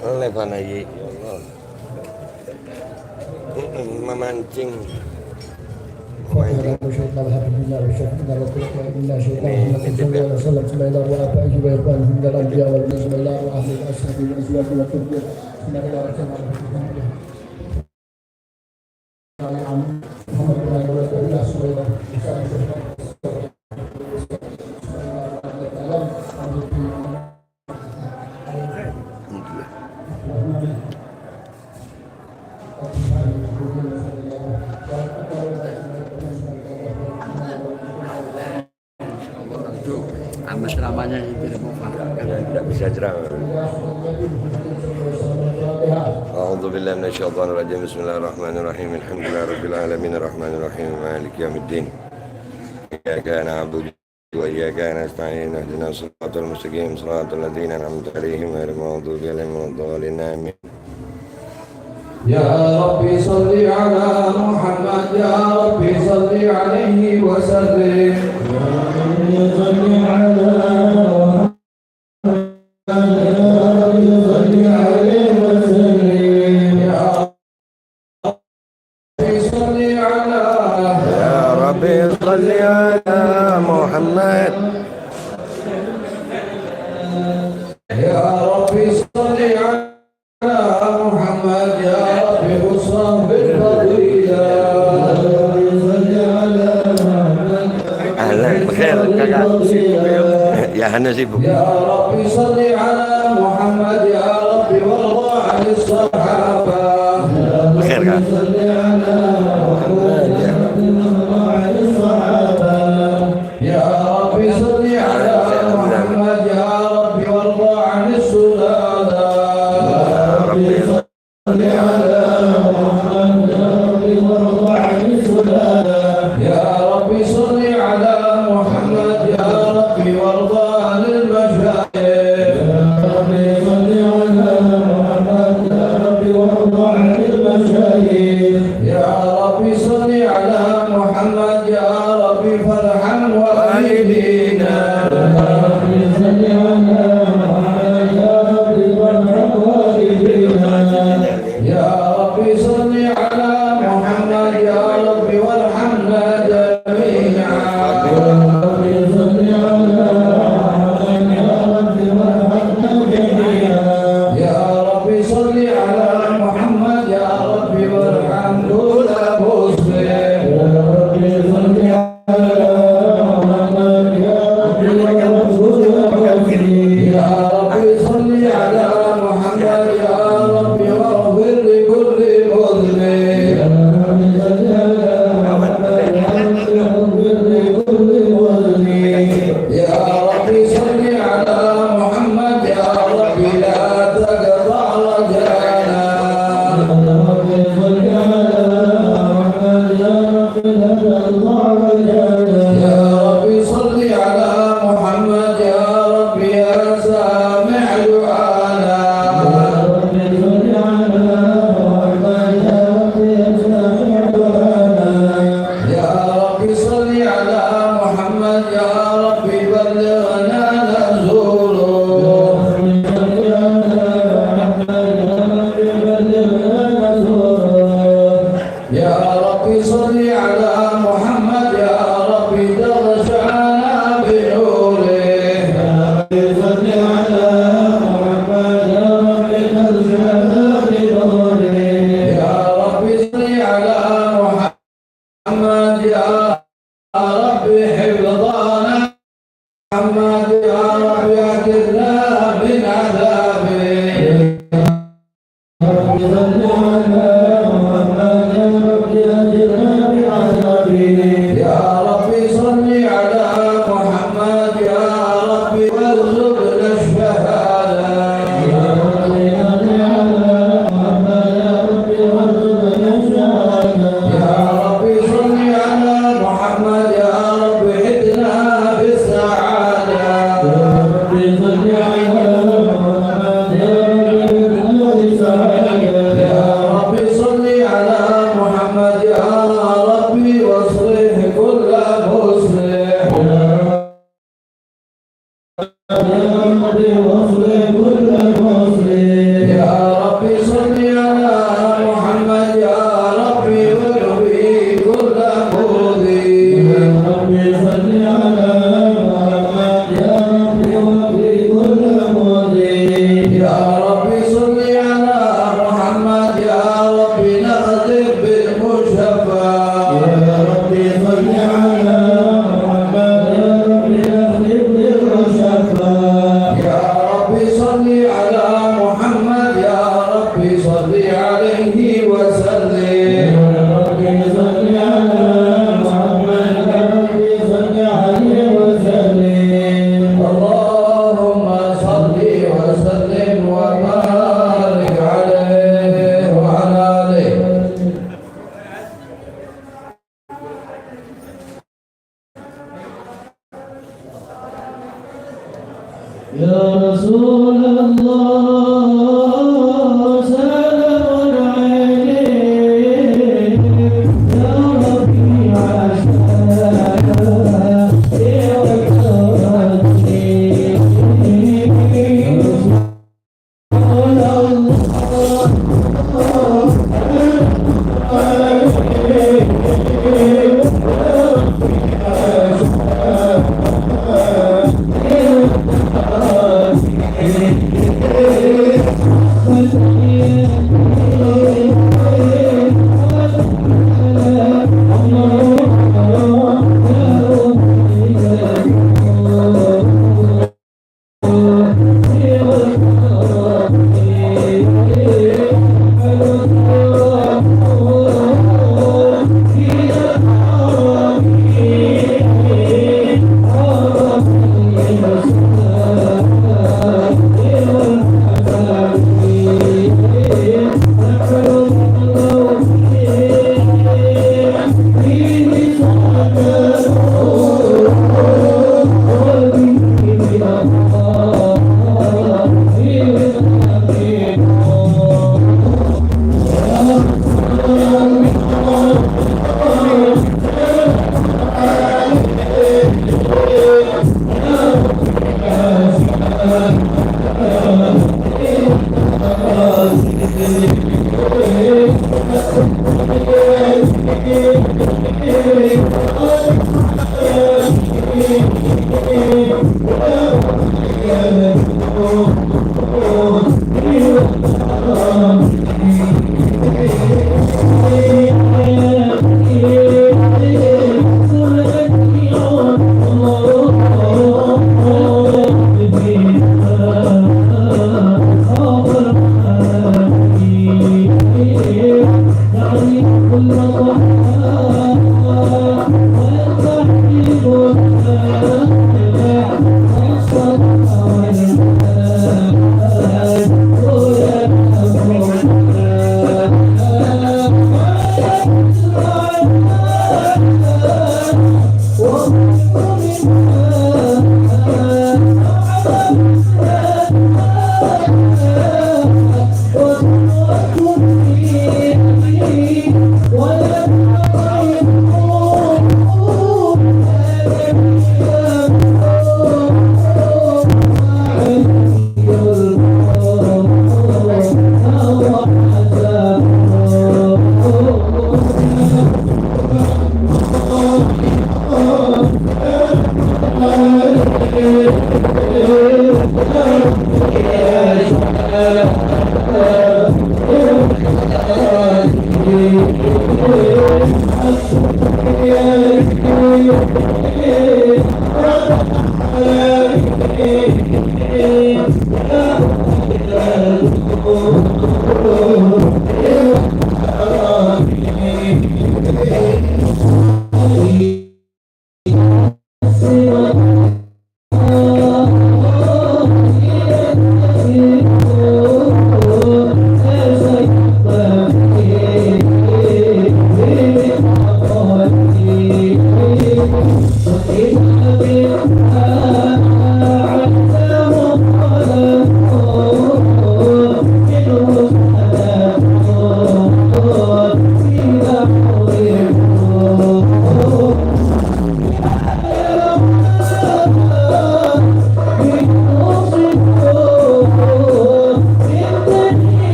oleh panai memancing. Ceramahnya tidak mau tidak bisa ceramah. A'udzu billahi minasyaitonir rajim. Bismillahirrahmanirrahim. Alhamdulillahi rabbil alamin arrahmanir rahim maliki yaumiddin. Iyyaka na'budu wa iyyaka nasta'in. Ihdinas siratal mustaqim siratal ladzina an'amta 'alaihim ghairil maghdubi 'alaihim waladdallin. Amin. Ya Rabbi salli ala Muhammad, ya Rabbi salli alaihi wa sallim. Ya Rabbi salli ala صل على محمد يا ربي صل على محمد يا ربي خصوصا بالفضيلة أهلا بخير يا هنا سيبك يا ربي صل على محمد يا ربي وارضى عن الصحابة بخير صل على محمد يا ربي وارضى عن الصحابة يا ربي صل على محمد يا ربي وارضى عن السلالة يا ربي صل على محمد يا ربي وارضى عن السلالة يا ربي صل على محمد يا ربي وارضى عن المشايخ يا ربي صل على محمد يا ربي وارضى عن المشايخ يا ربي صل على محمد يا ربي فارحم والدينا يا ربي صل على محمد يا ربي فارحم والدينا يا ربي صل على محمد يا ربي وارحمنا جميعا يا ربي صل على محمد يا ربي وارحمنا جميعا يا ربي صل على محمد يا ربي وارحم كل مسلم يا ربي صل على محمد يا ربي وارحم كل مسلم يا ربي صل على محمد يا ربي واغفر لكل مذنب يا ربي صل على محمد يا ربي واغفر لكل مذنب يا ربي صل على محمد يا ربي لا تقطع رجانا يا ربي صل على محمد يا ربي لا تقطع رجانا يا ربي صل على محمد يا ربي يا سامع دعانا يا ربي صل على محمد يا ربي يا سامع دعانا يا ربي صل على محمد يا ربي بلغنا نزوره يا ربي صل على محمد يا ربي بلغنا نزوره يا ربي صل على محمد يا ربي تغشانا بنوره يا ربي صل على محمد يا ربي تغشانا بنوره يا ربي صل على محمد يا ربي حفظنا محمد يا ربي اعتذنا من عذابه يا ربي صل على محمد يا ربي اجرنا من عذابه يا ربي صل على محمد يا ربي وارزقنا الشهاده يا ربي صل على محمد يا ربي Yeah.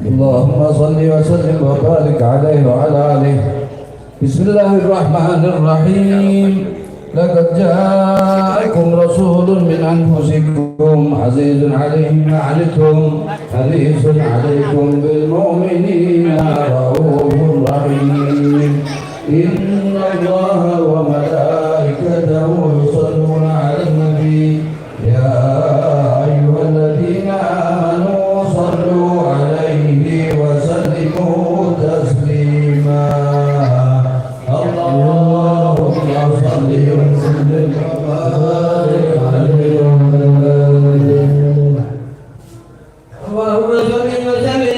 اللهم صل وسلم وبارك عليه وعلى آله. بسم الله الرحمن الرحيم. لقد جاءكم رسول من أنفسكم عزيز عليه ما عنتم حريص عليكم بالمؤمنين رؤوف رحيم. إن الله وملائكته يصلون على النبي يا أيها الذين آمنوا صلوا عليه وسلموا تسليما. اللهم صل وسلم وبارك عليه. اللهم صل وسلم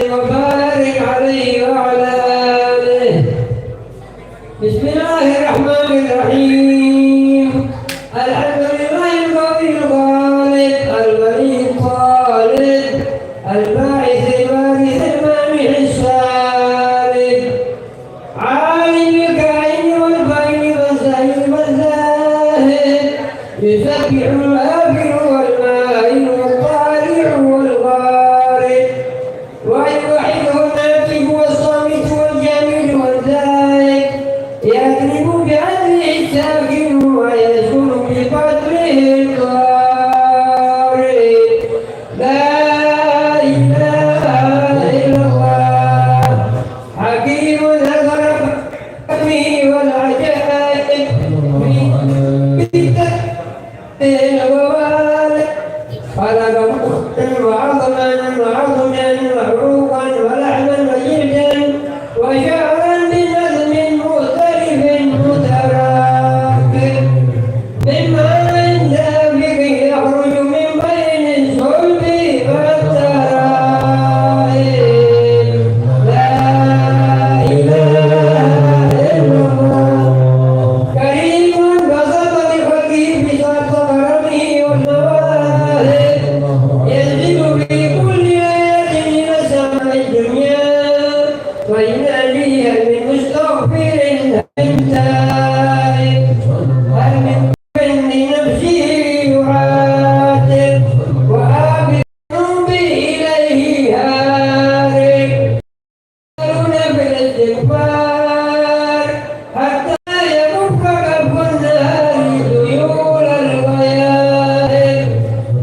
الناطق والصامت والجامد والزائد يضرب بعدله الساكن ويسكن بقدره القارئ لا إله إلا الله حكيم ذكر الحكم والعجائب خلق وعظما وعروقا ولحما وجلدا وشعرا بنظم مختلف متراكب مما عند بك يخرج من بين الصلب والترائب لا إله إلا الله كريم بسط لخلقه بسط كرمه والنواهب ينزل في كل آية إلى سماء الدنيا ويناديها من مستغفر من تائب هل من بين نفسه يعاتب وآبد به إليه هارب يسألون بالاستغفار حتى يمك كف النهار ذيول الغيائب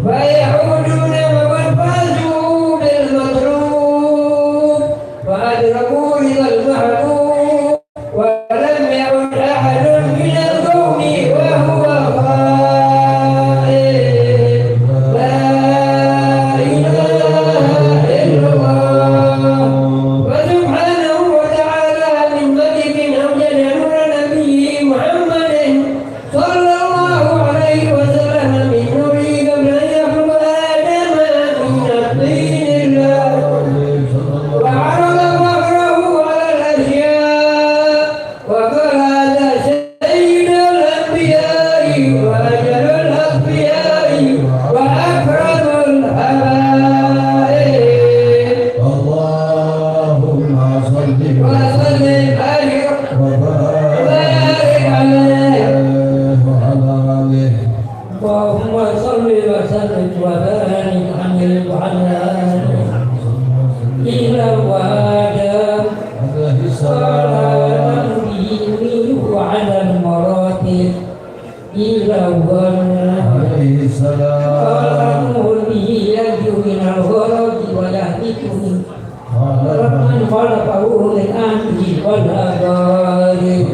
فيعودون وقد فازوا بالمطلوب وأدركوا رضا المحبوب ولم يعد أحد من القوم وهو غائب لا إله إلا الله وسبحانه وتعالى من ملك أوجد نور نبيه محمد صلى الله عليه وسلم من نوره قبل أن يخلق آدم من الطين الله وعرض فقره على الأشياء وقال هذا سيد الأنبياء وأجل الأصفياء وأكرم الحبائب اللهم صل وسلم عليه وبارك عليه وعلى آله اللهم صل وسلم وبارك عليه وعلى آله إلى وآدم عليه السلام وعلى المراتب إلى وآدم عليه السلام قال به يرجو من الغرض ويهلك من من خلقه من أهله والأبارك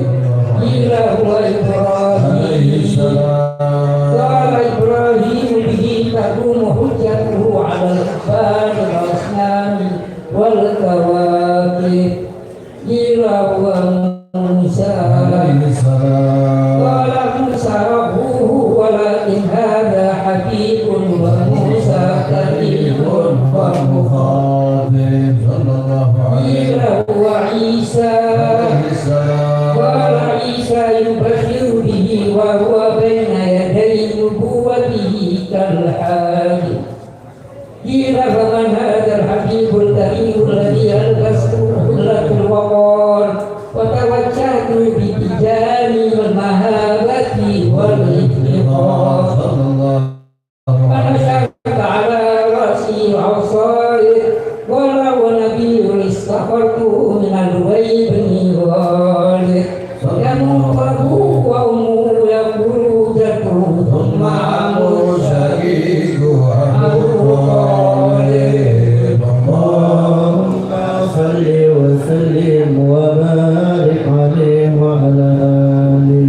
إلى عليه إبراهيم السلام قال إبراهيم به تقوم حجته على الكفار والأصنام والكواكب إلى موسى عليه السلام قال موسى ربه ولكن هذا حبيب وموسى كريم والمخاطب صلى الله عليه إلى وعيسى السلام قال عيسى يبشر به وهو بين يدي نبوته كالحاج قيل فمن هذا الحبيب الكريم الذي ألبسته حلة الوقار وتوجهت بتجاري المهابة والافتقار صلى الله فنشرت على رأسي عصائر ولو نبي استخرته من الغيب غالب يموته وأمه يخرجته ثم عمر شريك أبو طالب اللهم صل وسلم وبارك عليه وعلى آله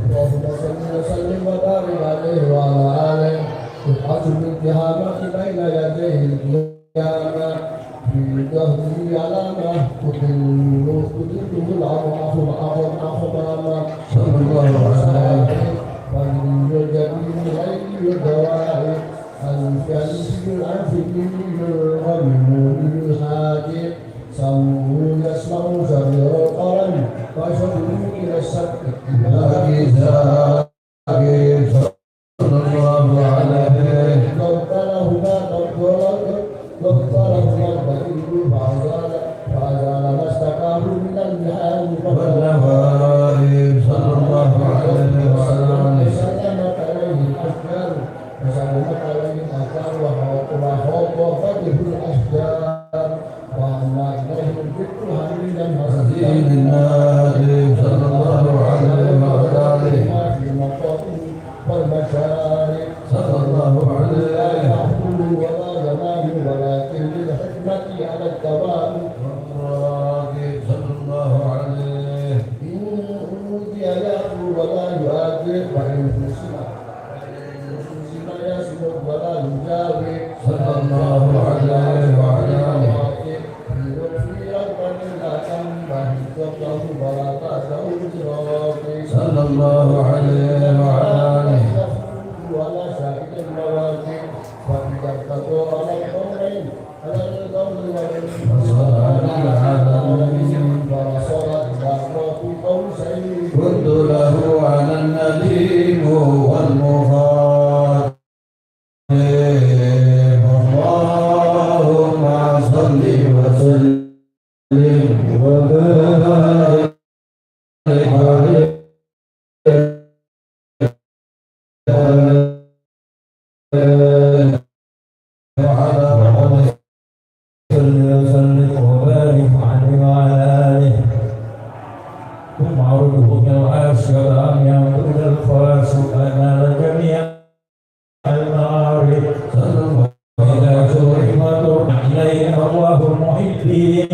اللهم صل وسلم وبارك عليه وعلى آله تبحث بالتهامات بين يديه القيامة في ظهره علامة تدله الأضعاف أخبارا صلى الله عليه وسلم فمن الجميل غير الدواعي الفلسي العفي الغمم الحاكم سموه يسمع شجر القلم وشجره إلى السبت صلى الله عليه دبرهما البعيد فأزال ما استقاه من المحال والنوائب صلى الله عليه وسلم وسلمت عليه الأشجار وسلمت عليه الأشجار وخوفته الأشجار وأما سيد النادي صلى الله عليه وعلى آله صلى الله عليه ولا ينام ولكن بالحكمة على الدوام صلى الله عليه إن أوتي يأكل ولا يؤكل وإن نسب يسلك ولا يجاوب صلى الله عليه وعلى آله صلى الله عليه وعلى آله ولا شاهد المواقف فإذا اتقوا على القومين على القوم فرسل إلى في قوسين كنت له على النديم والمخاطب اللهم صل وسلم وبارك عليه وعلى محمد وسلم وبارك عليه وعلى آله ثم عرضه كالعاشر أن ينظر الفرس أنال جميع المعارف إذا شرمت إليه الله المحبين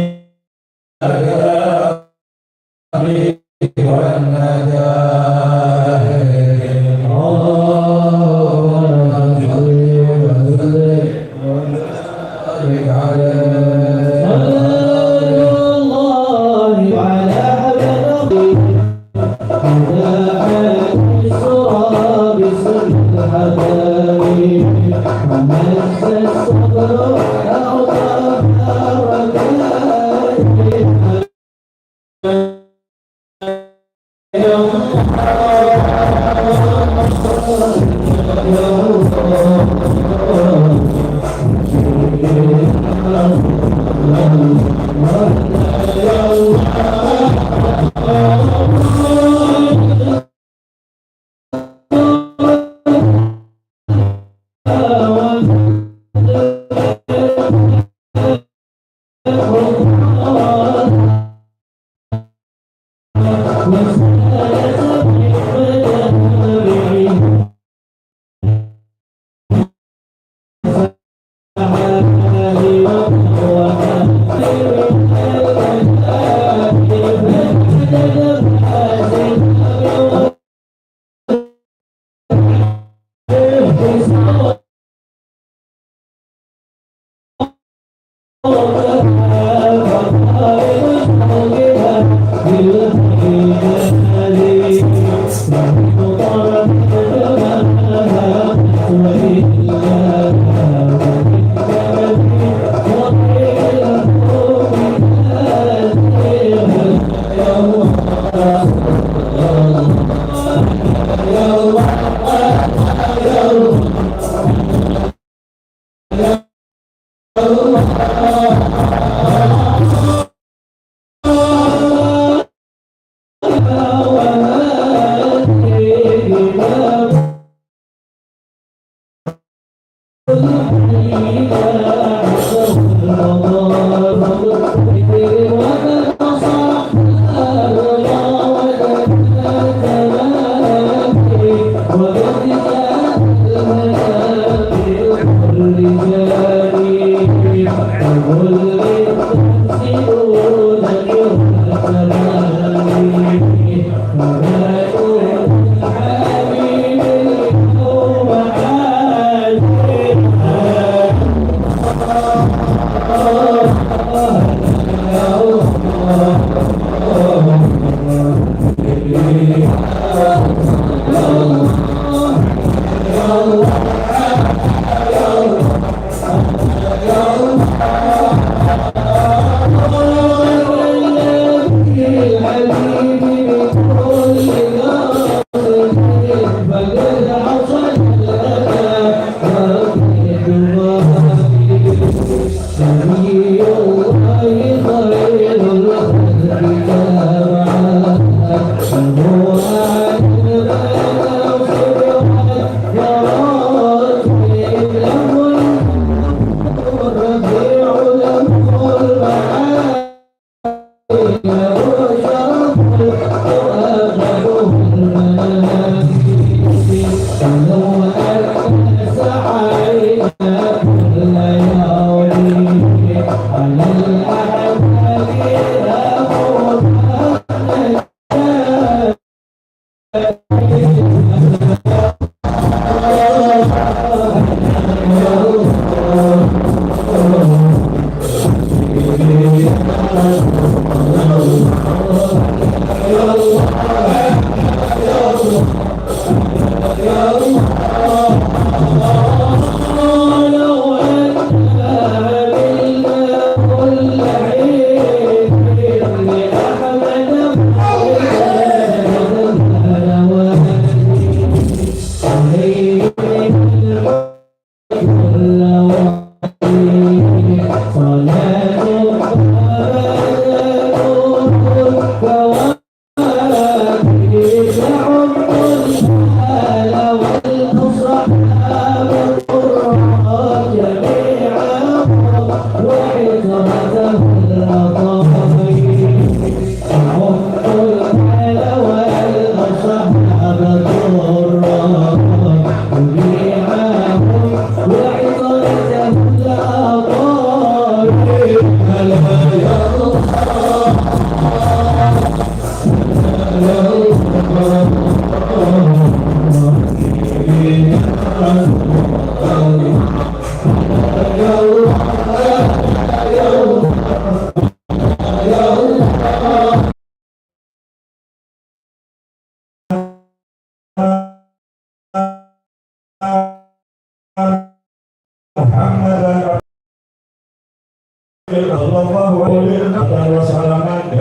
Allahu akbar wa salaman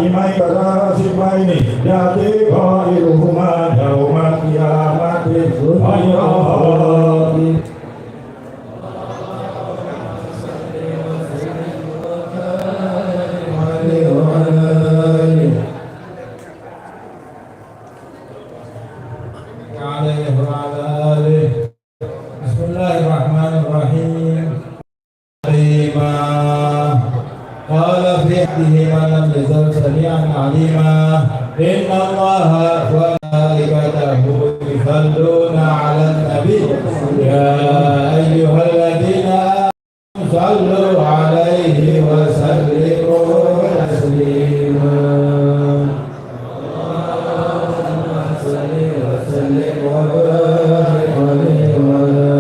imai para simaini yati qailuhuma yaumal qiyamati ayyuhum Bismillahirrahmanirrahim. قال في حده ما لم يزل سميعا عليما إن الله وملائكته يصلون على النبي يا أيها الذين آمنوا صلوا عليه وسلموا تسليما اللهم صل وسلم وبارك عليه وعلى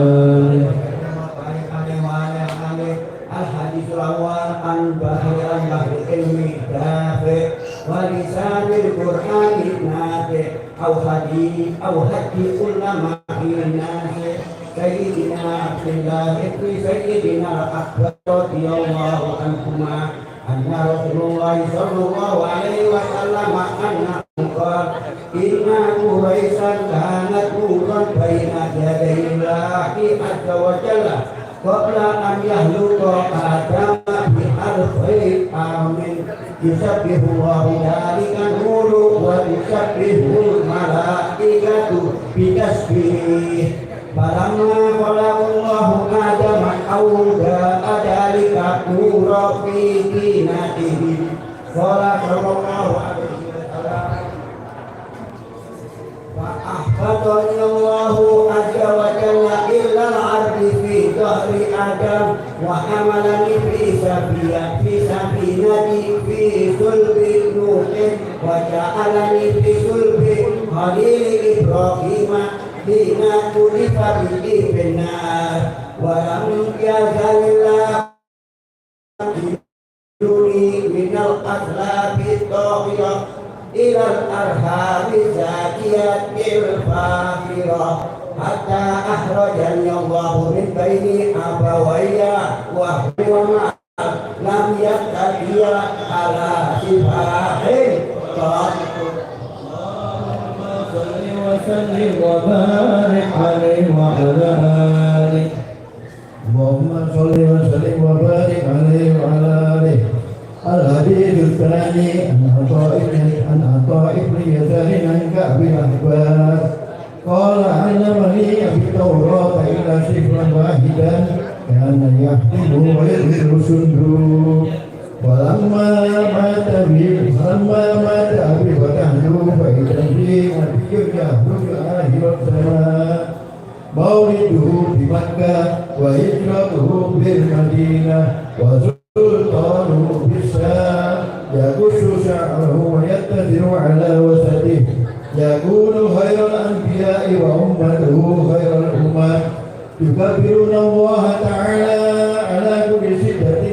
ولسان القرآن نافع أو حديث علماء الناس سيدنا عبد الله بن سيدنا الأكبر رضي الله عنهما أن رسول الله صلى الله عليه وسلم أنه قال إن قريشا كانت نورا بين يدي الله عز وجل قبل أن يخلق آدم بألف عام يسبح الله ذلك النور ويسبح الملائكة بتسبيحه فلما خلق الله آدم أودع ذلك النور في دينته قال صلى الله عليه وسلم فأحبطني الله عز وجل إلا العبد في ظهر آدم وحملني في سفينتي في صلب نوح وجعلني في صلب خليل إبراهيم حين كلف به في النار ولم يزل الله من الأسلاب الطاغية إلى الأرحام الزاكية الفاخرة حتى أخرجني الله من بين أبوي وهما لم يقتدي على سفاح قال اللهم صل وسلم وبارك عليه وعلى آله اللهم صل وسلم وبارك عليه وعلى آله الحديث الثاني عن عطاء بن يسار عن كعب الأحبار قال علمني في التوراة إلا شبرا واحدا كان يحكم ويظهر سنده فلما مات أبي وتحته فإذا به نبي يخرج آخر الزمان مولده بمكة وهجرته بالمدينة وسلطانه بالشام يقص شعره ويتزر على وسده يكون خير الأنبياء وأمته خير الأمم يكبرون الله تعالى على كل شدة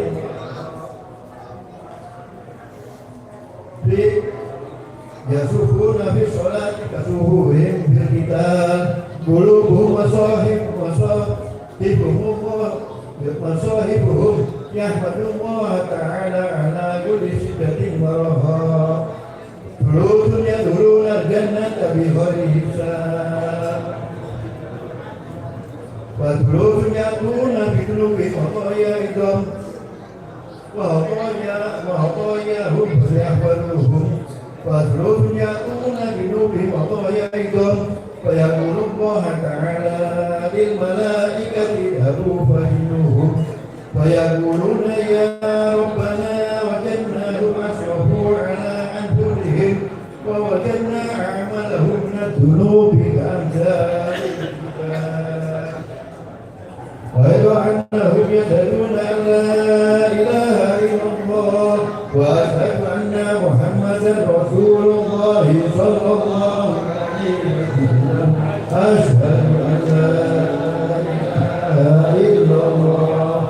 يصفون في الصلاة كصفوفهم في القتال قلوبهم مصاحبهم يحمد الله تعالى على كل شدة ورخاء جلوس يدخلون الجنة بغير حساب وجلوس يأتون بذنوب خطاياهم وخطاياهم فيحفظوهم وجلوس يأتون بذنوب خطاياهم فيقول الله تعالى للملائكة اذهبوا فإنهم فيقولون يا ربنا وجدناهم أشرفوا على أنفسهم ووجدنا أعمالهم من الذنوب كأمثال الجبال غير أنهم يشهدون أن لا إله إلا الله وأشهد أن محمدا رسول الله صلى الله عليه وسلم أشهد أن لا إله إلا الله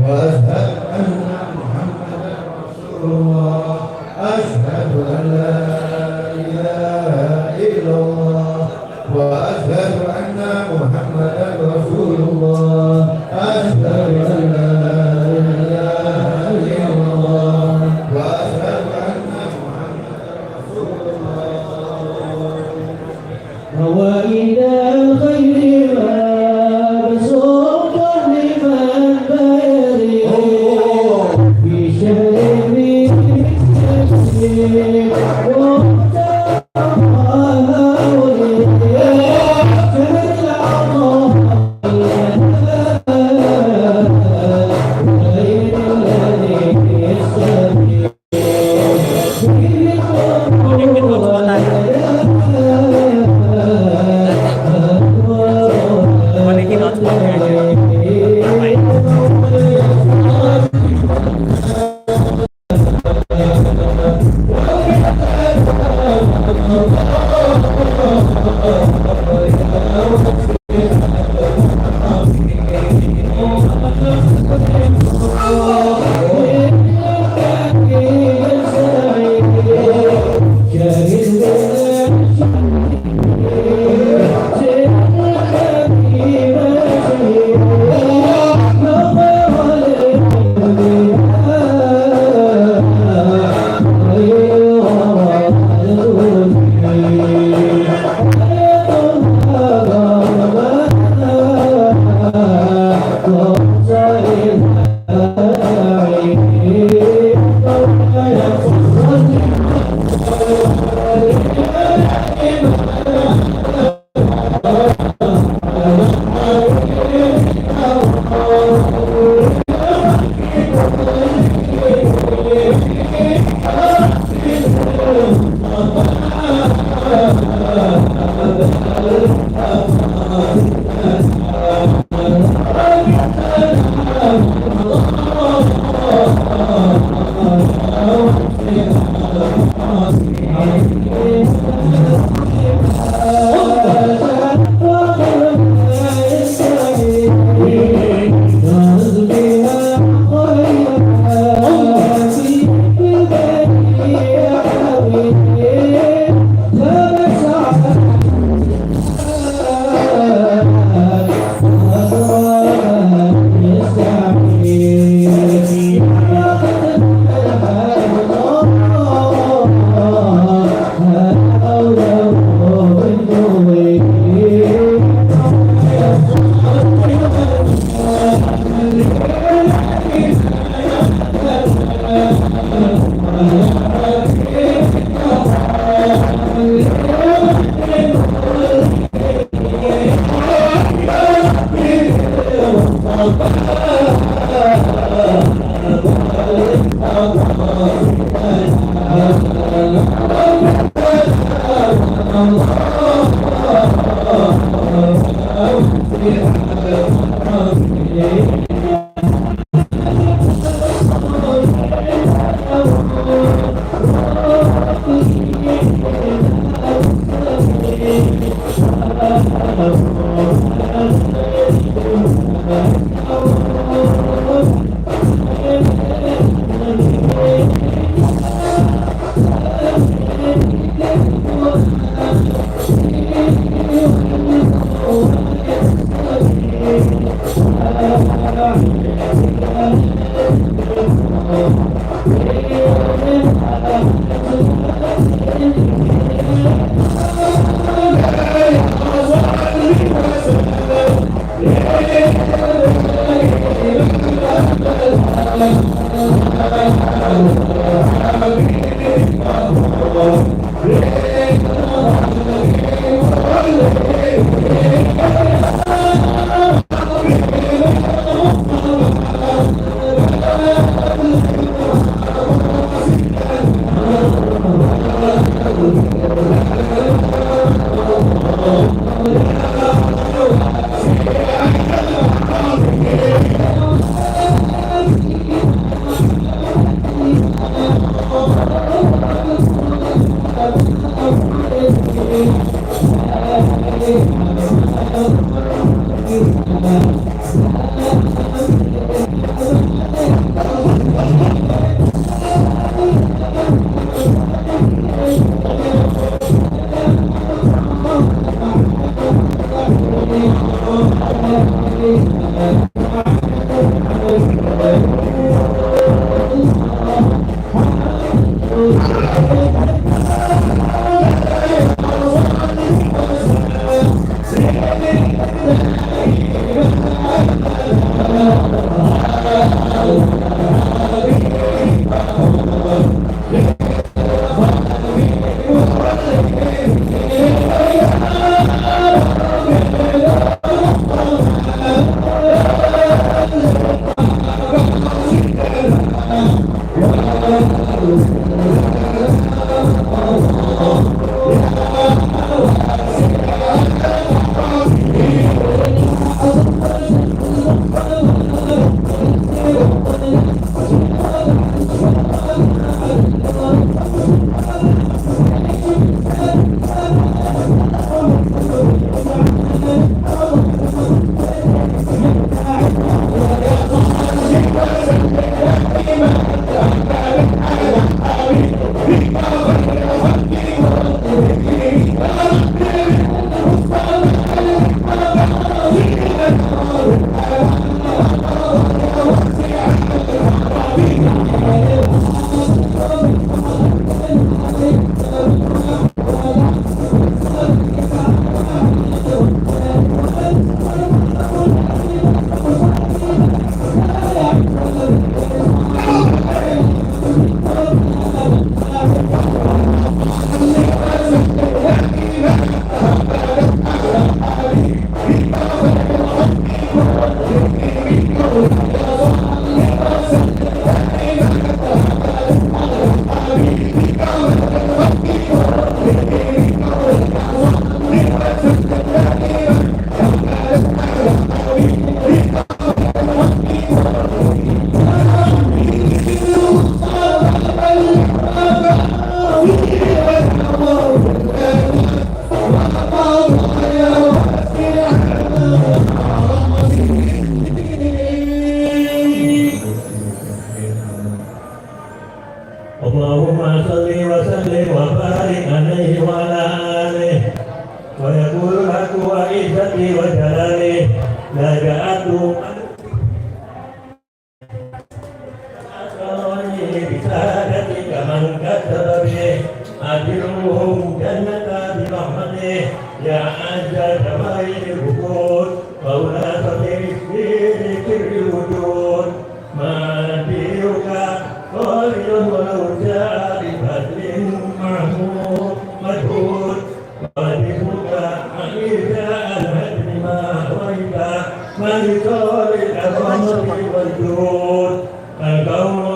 وأشهد أن محمدا رسول الله أشهد أن لا إله إلا الله وأشهد أن محمدا رسول الله أشهد أن لا إله الكون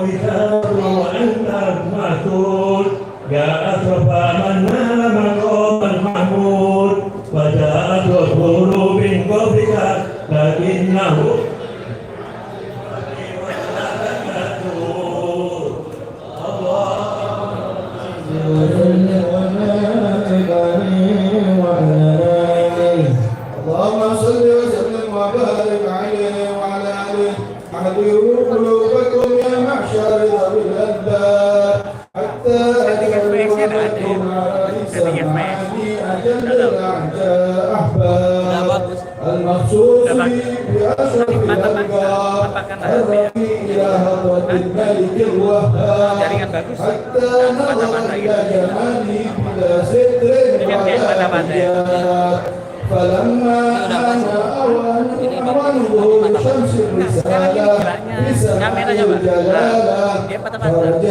إثار وأنت المعتود جاءت وفى من نال مقام المحمود وجاءت رسول من قبلك لكنه اللهم صل وسلم وبارك عليه وعلى اله اهدوا قلوبكم يا معشر ذوي الالباب حتى اجعلكم على سماعي اجل الاعداء احباب المخصوص باشرف الالقاب الرقي الى هضره الملك الوهاب حتى نظر الى جماله بلا ستر ولا حجاب فلما كان أوان ظهور شمس الرسالة بسماء الجلالة خرج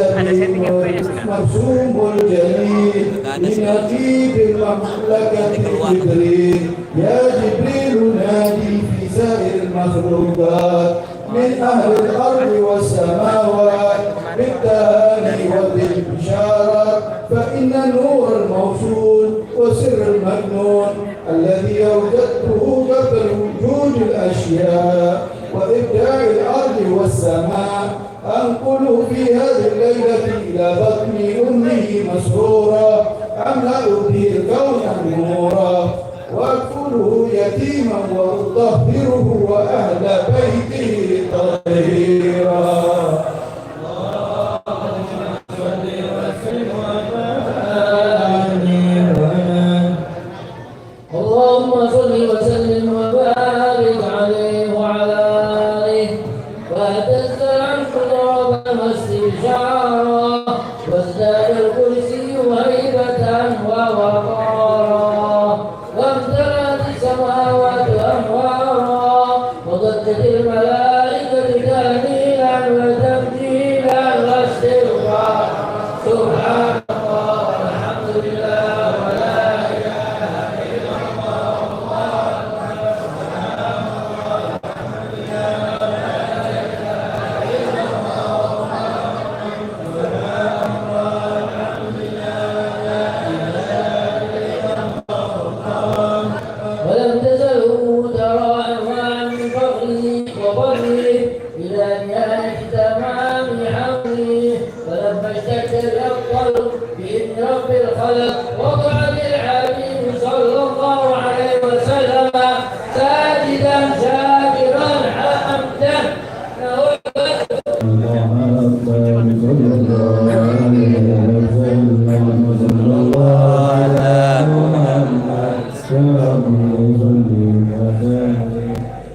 مرسوم الجليل لنقيب المملكة جبريل يا جبريل نادي في سائر المخلوقات من أهل الأرض والسماوات بالتهاني وبالبشارة فإن النور الموصول وسر المكنون الذي أوجدته قبل وجود الأشياء وإبداع الأرض والسماء أنقله في هذه الليلة إلى بطن أمه مسرورا أملأ به الكون نورا وأكفله يتيما وأطهره وأهل بيته تطهيرا. اللهم صل وسلم وبارك عليه وعلى آله وأتز عن قرابا واستبشارا وازداد الكرسي هيبة ووقارا وامتلأت السماوات أنوارا وضجت الملائكة تهليلا وتمجيدا واستغفارا سبحان الله والحمد لله ولا ولم تزلوا تراءوا من فضله وفضله إلى نهاية تمام حمله فلما اشتد الأبطل بإذن رب الخلق وقع للحبيب صلى الله عليه وسلم ساجدا شاكرا حمدا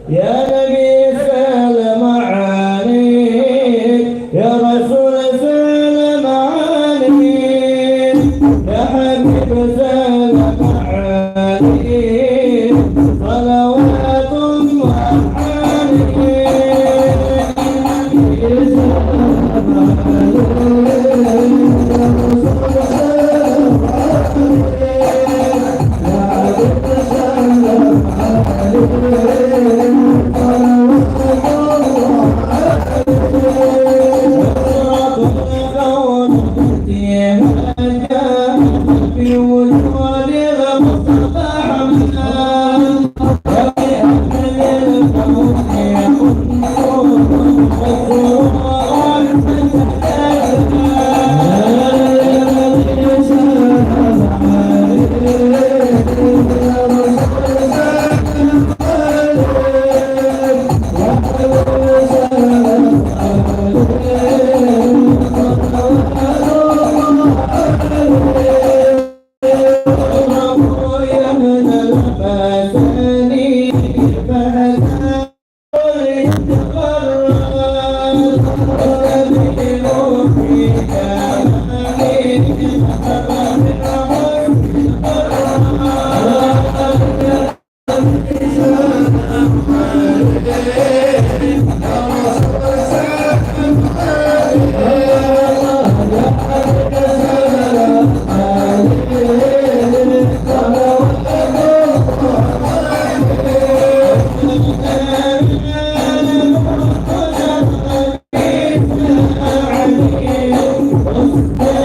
يا نبي سلم عليك يا رسول سلم عليك يا حبيب سلم عليك صلوات الله عليك Yeah.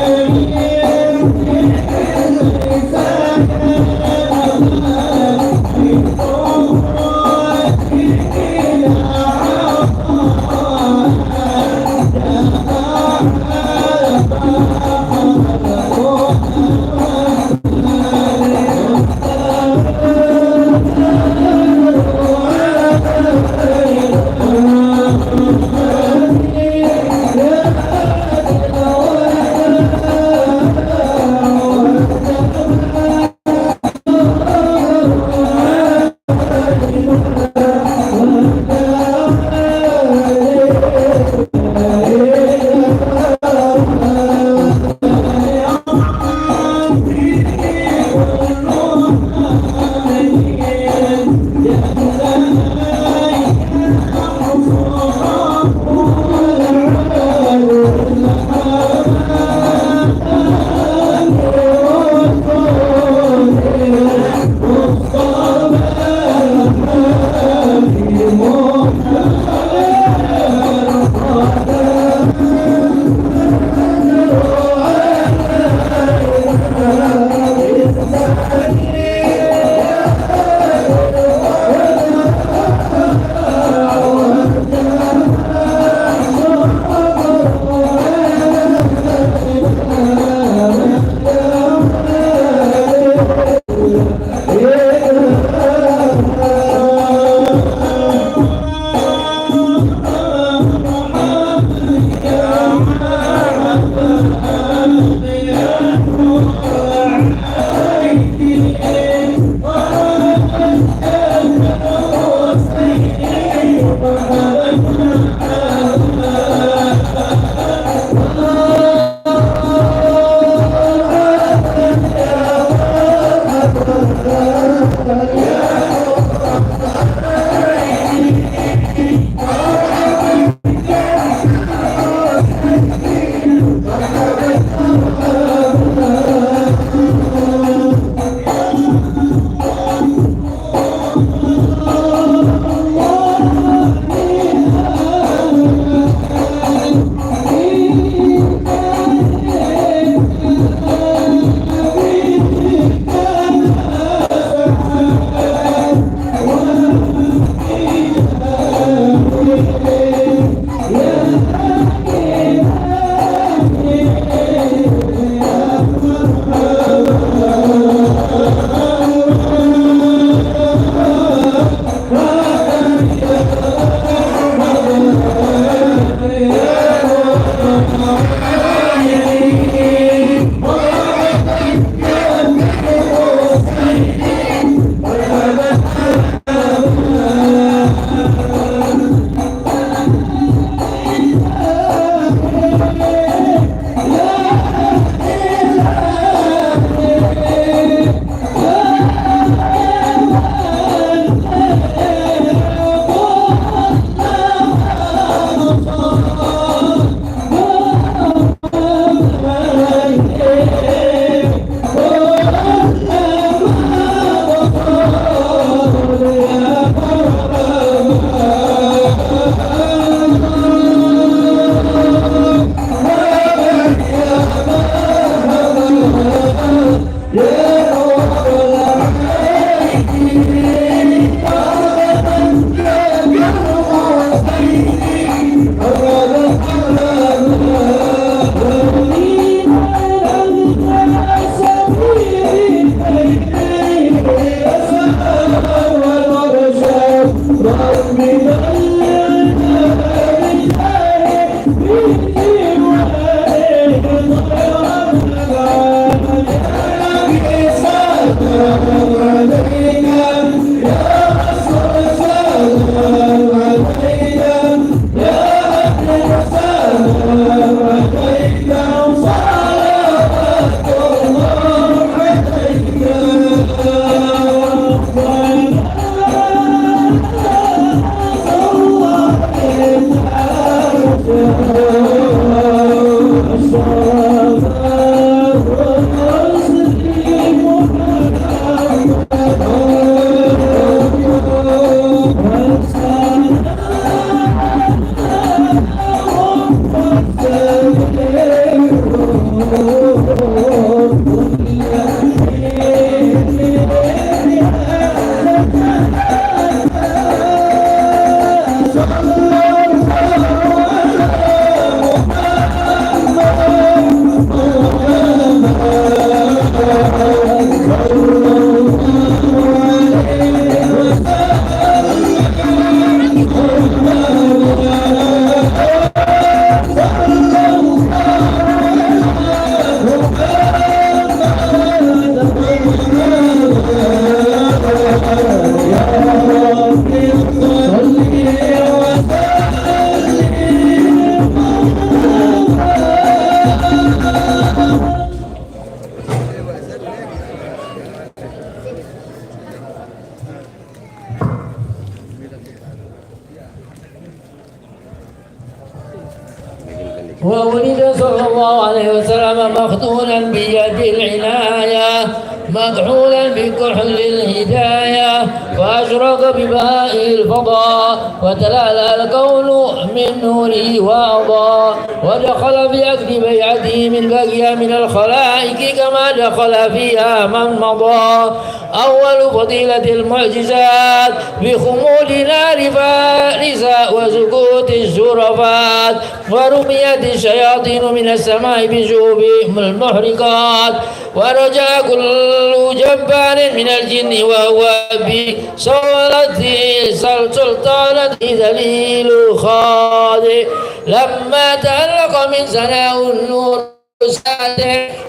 مختونا بيد العناية مكحولا بكحل الهداية فأشرق بماء الفضاء وتلالى الكون من نوره وأضاء ودخل في أكل بيعته من بقي من الخلائق كما دخل فيها من مضى أول فضيلة المعجزات بخمول نار فارس وسكوت الشرفات ورميت الشياطين من السماء بشوبهم المحرقات ورجع كل جبار من الجن وهو بصولته سلطانته ذليل خاضع لما تألق من سناه النور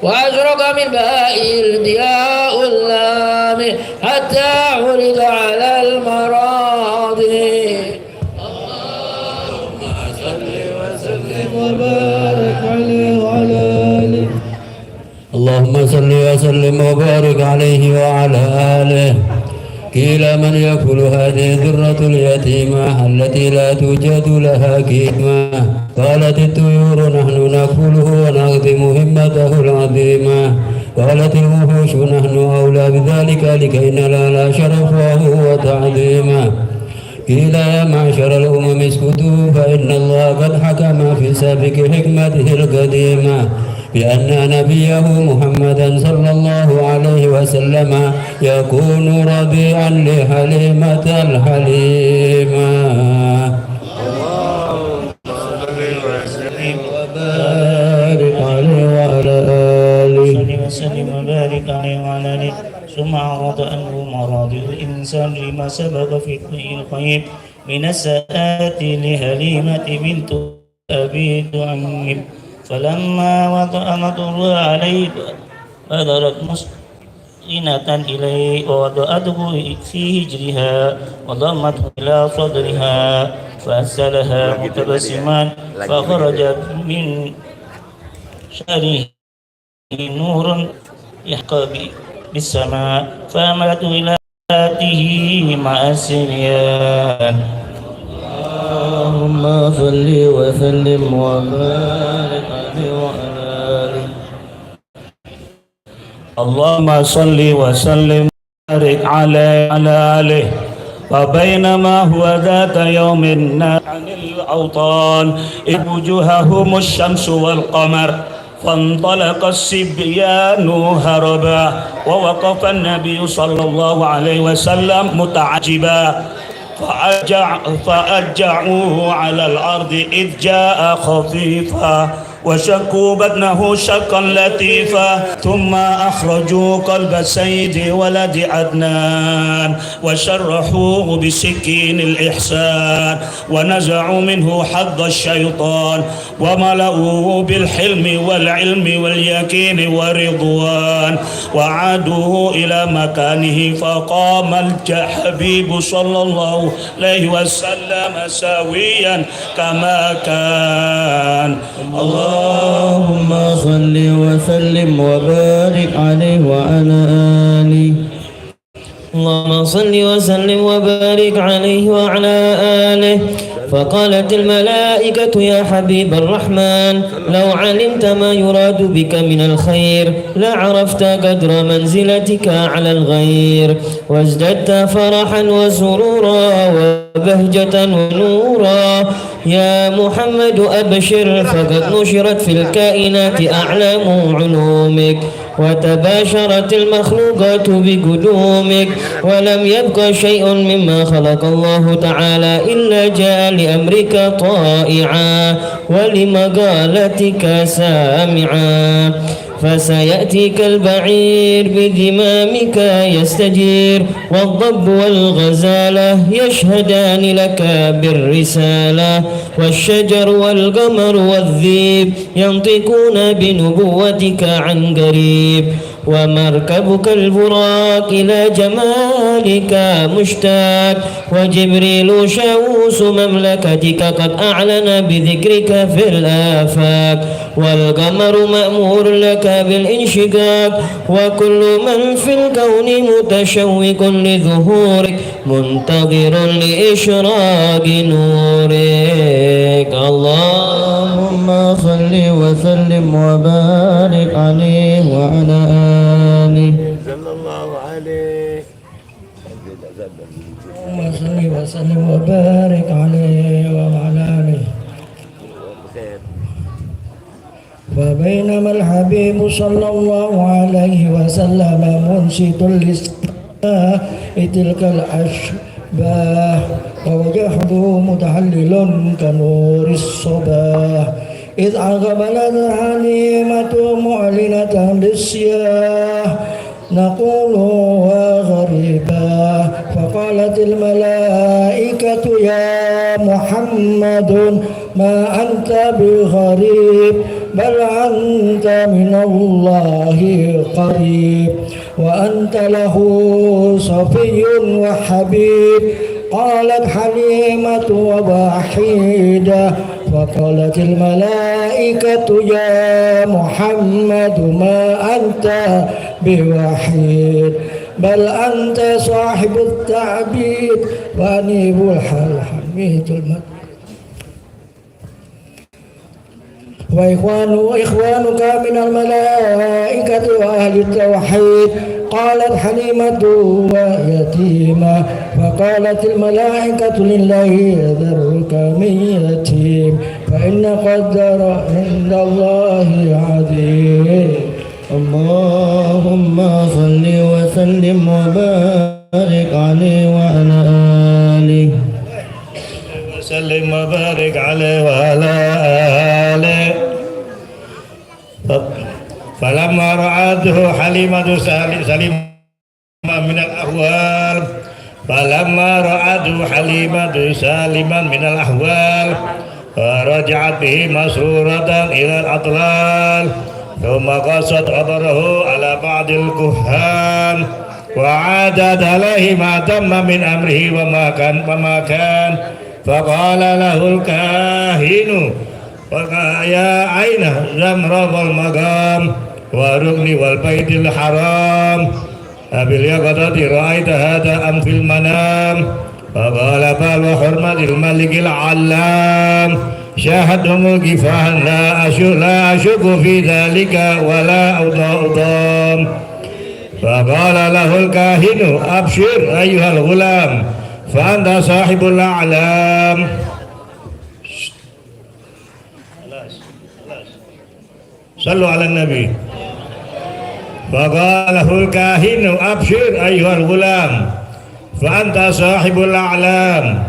وأشرق من بهائه الضياء اللامع حتى عرض على المراضي اللهم صل وسلم وبارك عليه وعلى آله اللهم صل وسلم وبارك عليه وعلى آله قيل من يأكل هذه الذرة اليتيمة التي لا توجد لها قيمة قالت الطيور نحن نأكله ونقضي مهمته العظيمة قالت الوحوش نحن أولى بذلك لكي ننال شرفه وتعظيمه قيل يا معشر الأمم اسكتوا فإن الله قد حكم في سابق حكمته القديمة بأن نبيه محمدا صلى الله عليه وسلم يكون ربيعا لحليمة الحليمة اللهم صل وسلم وبارك عليه وعلى آله وسلم وبارك عليه وعلى آله ثم عرض عنه مراضي الإنسان لما سبق في الخير من السآت لهليمة بنت أبي تعمم فلما وضع مطر عليه بادرت مسكنة إليه ووضعته في هجرها وضمته إلى صدرها فأرسلها متبسما فخرجت من شعره نور يحقى بالسماء فأمرت إلى ذاته مع السريان اللهم صل وسلم وبارك عليه وعلى آله اللهم صل وسلم وبارك عليه وعلى آله وبينما هو ذات يوم عن الأوطان إذ وجوههم الشمس والقمر فانطلق الصبيان هربا ووقف النبي صلى الله عليه وسلم متعجبا فأجعوه على الأرض إذ جاء خفيفا وشكوا بدنه شقا لطيفا ثم أخرجوا قلب سيد ولد عدنان وشرحوه بسكين الإحسان ونزعوا منه حظ الشيطان وملؤوه بالحلم والعلم واليقين والرضوان وعادوه إلى مكانه فقام الحبيب صلى الله عليه وسلم سويا كما كان اللهم صل وسلم وبارك عليه وعلى آله اللهم صل وسلم وبارك عليه وعلى آله فقالت الملائكة يا حبيب الرحمن لو علمت ما يراد بك من الخير لعرفت قدر منزلتك على الغير وازددت فرحا وسرورا وبهجة ونورا يا محمد أبشر فقد نشرت في الكائنات أعلام علومك وتباشرت المخلوقات بقدومك ولم يبق شيء مما خلق الله تعالى إلا جاء لأمرك طائعا ولمقالتك سامعا فسيأتيك البعير بذمامك يستجير والضب والغزالة يشهدان لك بالرسالة والشجر والقمر والذيب ينطقون بنبوتك عن قريب ومركبك البراق إلى جمالك مشتاق وجبريل شاوس مملكتك قد أعلن بذكرك في الآفاق والقمر مأمور لك بالانشقاق وكل من في الكون متشوق لظهورك منتظر لإشراق نورك. اللهم صل وسلم وبارك عليه وعلى آله صلى الله عليه. اللهم صل وسلم وبارك عليه وعلى آله. وبينما الحبيب صلى الله عليه وسلم منشد للسماء تلك الأشباه ووجهه متحلل كنور الصباح إذ أقبلت حليمة معلنة بالسياح نقول وغريبا فقالت الملائكة يا محمد ما أنت بغريب بل أنت من الله قريب وأنت له صفي وحبيب. قالت حليمة ووحيدة فقالت الملائكة يا محمد ما أنت بوحيد بل أنت صاحب التعبيد وأنيب الحميد المجيد وإخوانك من الملائكة وأهل التوحيد. قالت حليمة ويتيمة فقالت الملائكة لله ذرك من يتيم فإن قدر عند الله عظيم. اللهم صل وسلم وبارك عليه وعلى آله وسلم وبارك عليه وعلى آله. فلما رأته حليمة سليمة من الأحوال سالما من الأحوال فرجعت به مسرورة إلى الأطلال ثم قصت خبره على بعض الكهان وعادت عليه ما تم من أمره وما كان فقال له الكاهن يا أين زمرة والمقام وركن والبيت الحرام أباليقظة رأيت هذا أم في المنام فقال بل وحرمة الملك العلام شاهد ملكي فلا أشك في ذلك ولا أضام. فقال له الكاهن أبشر أيها الغلام فأنت صاحب الأعلام. صلوا على النبي. فقال له الكاهن أبشر أيها الغلام فأنت صاحب الأعلام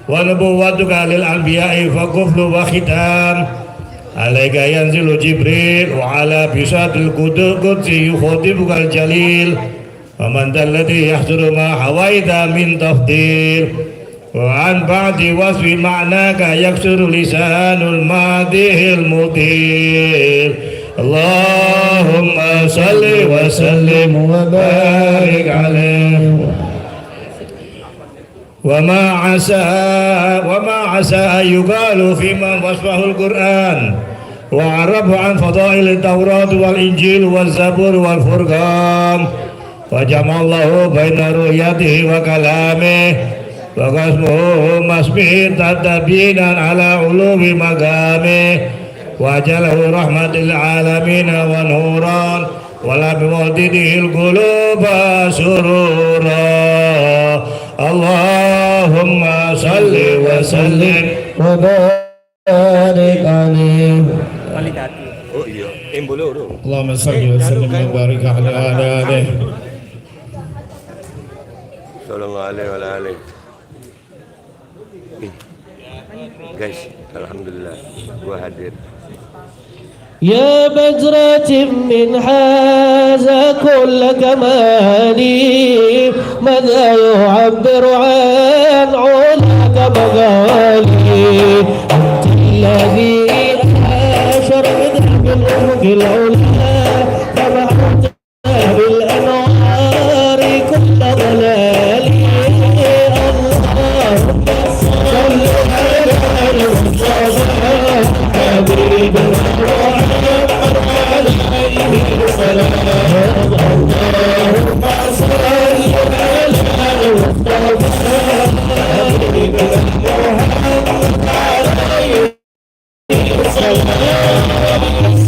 ونبوتك للأنبياء فكفل وختام عليك ينزل جبريل وعلى بساط القدس يخاطبك الجليل ومن ذا الذي يحضر ما حويت من تفضيل وعن بعد وصف معناك يكسر لسان الماضي المطيل. اللهم صل وسلم وبارك عليه وما عسى أن يقال في من وصفه القرآن وعرفه عن فضائل التوراة والإنجيل والزبور والفرقان وجمع الله بين رؤيته وكلامه وقسمه مسمه تدبينا على علوم مقامه وجعله رحمة للعالمين ونورا ولا بمولده القلوب سرورا. اللهم صل وسلم وبارك عليه. اللهم صل وسلم وبارك على آله. صلى الله عليه وعلى آله. Guys, alhamdulillah gua hadir. يا بجرة من هذا كل كمالي ماذا يعبر عن علاك مغالي أنت الذي أشر من الأفق العلا فبحرت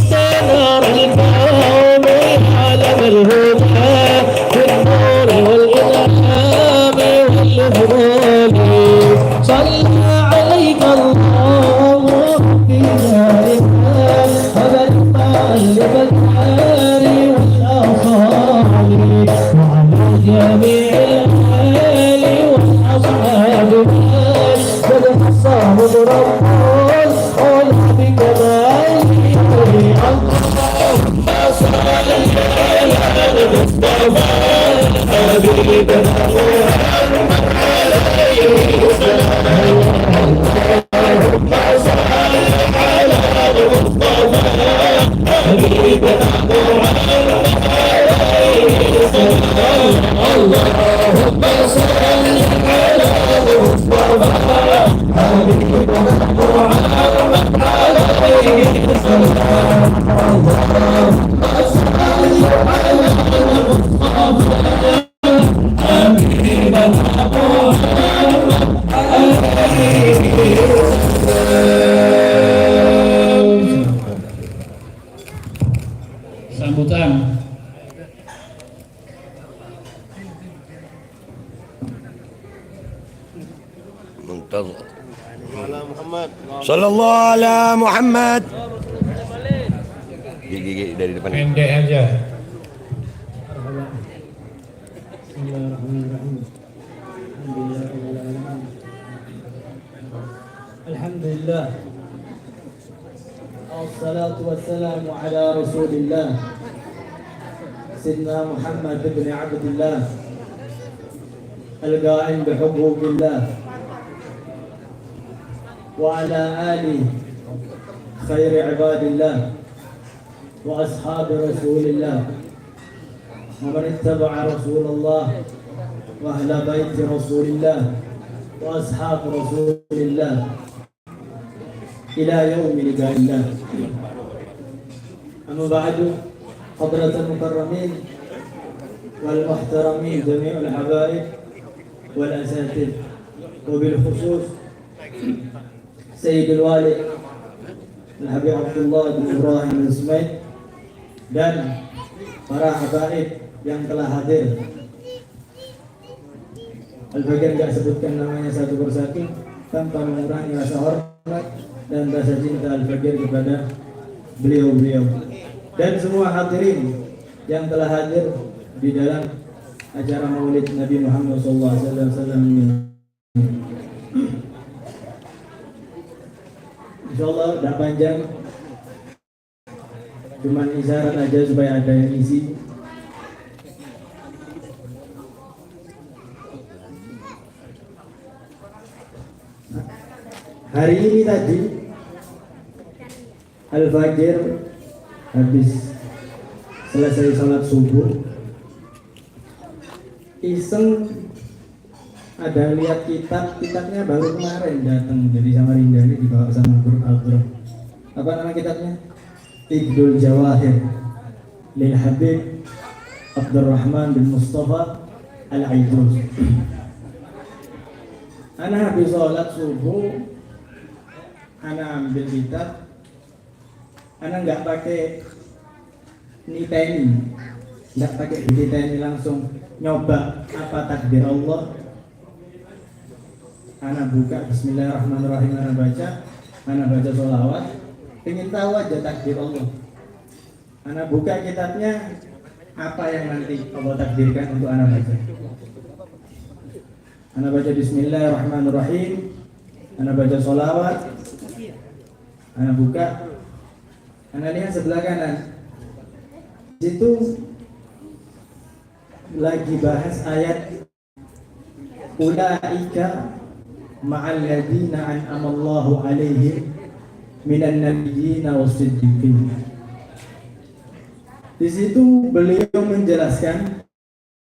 سنار الكون عالم الهدى بالنور والإلهام والفضول صلى عليك الله في دارنا وبالطالب الآل والأصحاب وعلى جميع الآل والأصحاب قد حصاه ربنا قل بكماله اللهم صل على المصطفى حبيبنا محمد عليه السلام اللهم صل على المصطفى حبيبنا محمد عليه السلام اللهم صل على المصطفى حبيبنا محمد عليه السلام اللهم صل على المصطفى حبيبنا محمد عليه السلام. Sambutan منتظر Sallallahu ala Muhammad. Gigi dari depan. Pendek aja. Alhamdulillah. Assalatu wassalamu ala Rasulillah Sayyidina Muhammad ibn Abdullah Al-Qa'im bihububillah wa ala ali khair ibadillah wa ashabi Rasulillah wa man ittaba'a Rasulullah wa ahla baiti Rasulillah wa ashab Rasulillah ila yaumi liqa'illah. Amma ba'du, hadratul mukarramin wal muhtaramin jami'ul habaib wal asatid wa bil khusus Sayyidul Walid Al-Habib Abdullah bin Ibrahim Al-Ismail dan para habaib yang telah hadir. Al-Fakir tidak sebutkan namanya satu persatu tanpa mengurangi rasa hormat dan rasa cinta Al-Fakir kepada beliau-beliau dan semua hadirin yang telah hadir di dalam acara Maulid Nabi Muhammad SAW ini. Insyaallah tidak panjang, cuma isyarat aja supaya ada yang isi. Hari ini tadi Al-Fakir habis selesai sholat subuh, iseng ada lihat kitabnya baru kemarin datang dari Samarinda, ini dibawa sama Al-Qur'an. Apa nama kitabnya? Ibdul Jawahir lil Habib Abdurrahman bin Mustafa Al-Aidrus. Ana habis sholat subuh, ana ambil kitab, ana nggak pakai niteni, nggak pakai diteni, langsung nyoba apa takdir Allah. Ana buka Bismillahirrahmanirrahim, ana baca sholawat, ingin tahu aja takdir Allah. Ana buka kitabnya, apa yang nanti Allah takdirkan untuk ana baca. Ana baca Bismillahirrahmanirrahim, ana baca sholawat, ana buka, ana lihat sebelah kanan, situ lagi bahas ayat ulaika ma'al ladina an'amallahu alaihim minan nabiyyina was-siddiqin. Di situ beliau menjelaskan